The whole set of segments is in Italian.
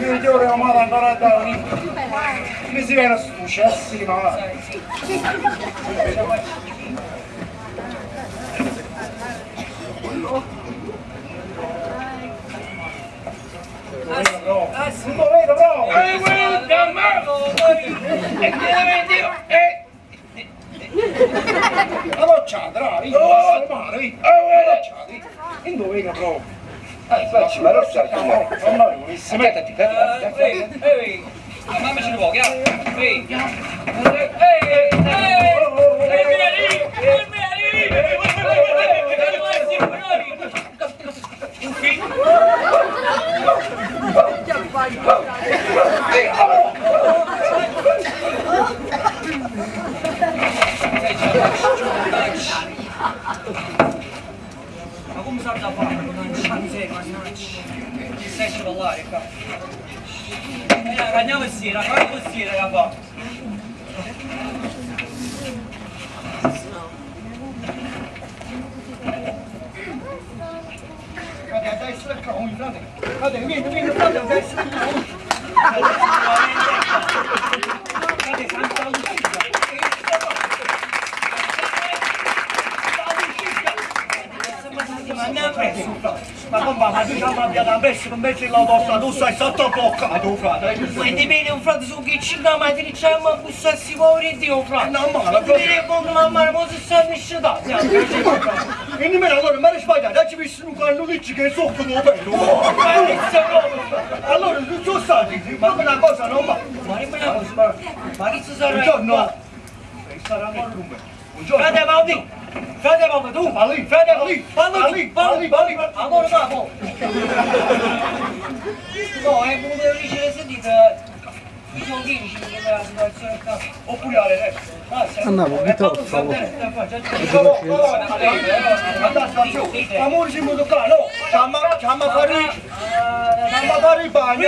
genitori non mi andare a dare. Mi si viene successi, ma... Non lo vedo, bravo! La bocciata, dai! Non lo vedo, bravo! Facci la rossa, non lo vedo, si mettiti, mamma ce ne vuoi, ma come sta da fare? Non c'è mannaggia. Stai a ballare qua. Andiamo insieme, andiamo insieme qua. Dai, sulla cavolo, frate. Frate, vieni, frate, dai, sulla cavolo. Frate, santa Lucia. Ma mamma, ma diciamo abbiamo ammesso che invece la vostra tu stai sotto bloccato, frate. Quindi bene un frate su che ci ma ti diciamo a bussarsi fuori Dio, frate. No, ma la cosa mamma, ma si sta nessuno. E nemmeno allora mi sbagliato, ci visto quando dici che sotto tuo bello. Allora non sono stati, ma una cosa non va. Ma che si sarà? Buongiorno. Sarà un rumore. Buongiorno. Frate Valdi, frate Valdi, tu, frate Valdi, allora va, po'. No, è venuto dice, sentite, i soldini ci sono la situazione qua. Oppure alle Andiamo, Vittorio, per favore. amore si può toccare, no? C'amma fare il bagno.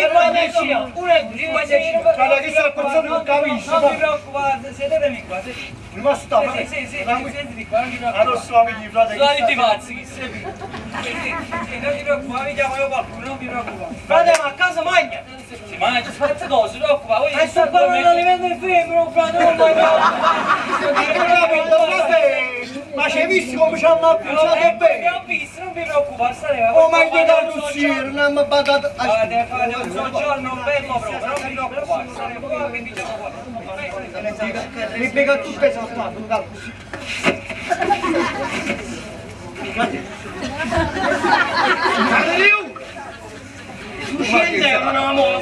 Guarda che sta pensando non capisci. Non vi preoccupate, siete qua. Ma sta, Senti qua, non vi preoccupate. allora stiamo gli frate. Sono tutti pazzi, chi sei? Non vi preoccupate, vi chiamo io qualcuno, non vi preoccupate. Frate, ma a casa mangia? Si mangia, aspetta cosa, si preoccupa. E sto parlando all'alimento in femmina, frate, non Ma c'hai visto come ci hanno appicciato bene? Ho visto, non vi preoccupare, state Oh, ma io da ruzzire, non mi ha pagato. fate un soggiorno bello proprio, non vi preoccupare, state qua che vi diamo qua. Mi pega tutto esaltato, dai. Tu scende, una mola,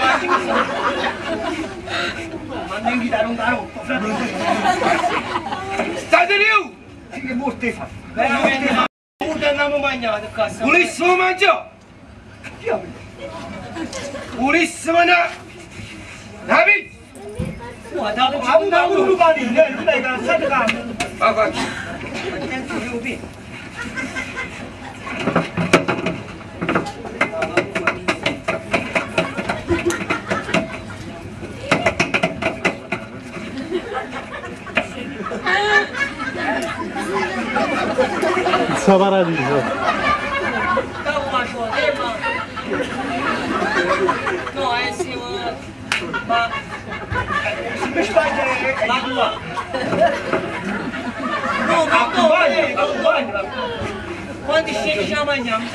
ma non invitare un carotto, fratello. State lì! Sì, che morte fa. Veramente, pure andiamo mangiato a casa. Pulissimo mangiò! Pulissimo na! David! Ma un lupanino, non dai cansate campo. Ma faccio. Sta paradiso. No, sì, ma... Mi sbaglia Ma qua? No, ma accompagna. Quando scegli ci mangiamo?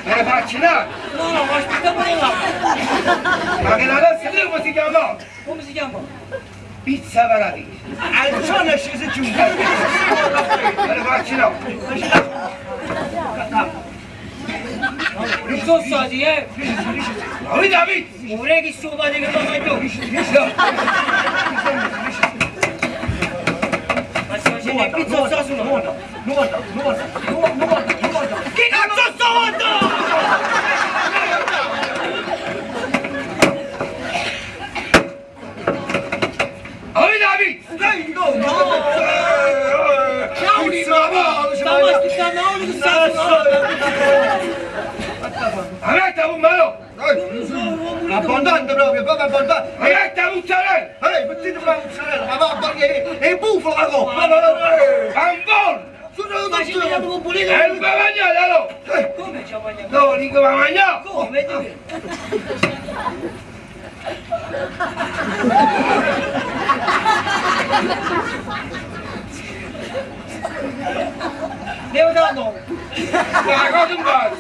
Me ne faccio là. No, no, ma aspettiamo di là. Ma che la razza lì come si chiama? Come si chiama? Pizza paradiso. Al giorno è sceso giù. Me ne faccio là. Non sono stati, Ma vedi David? vorrei che suo padre che lo mangiò. Ma se facendo il pizzo sta sulla moda. Che cazzo sto andando? Dai David! Dai, no! Sta masticando olio che sta sulla Arretta un malo! Abbondante proprio, proprio abbondante! Arretta mozzarella! Mettete una mozzarella, ma va è bufalo la coppa! Ambon! Ma ci vediamo con pulito! È un bavagnolo! Come? ci ha mangiato? No, dico ma mangiò! Come? Dove? Devo dare nome. La cosa un po',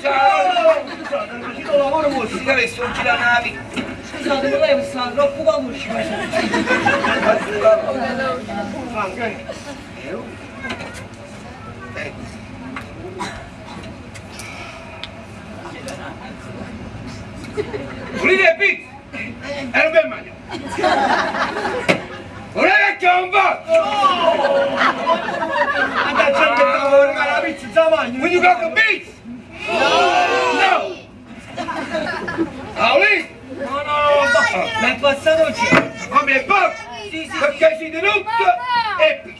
Ci do lavoro molto, si deve sorgere la navi. Scusate, ma lei sta troppo palucci. pulite il pizzo! E non per mangiare! Non è che c'è un po'! Andate a cercare la pizza, già mangi. When you got the beats! No! Paoli! No, ma è passato il cielo. Come il pop! Sì, sì, Perché si denuncia e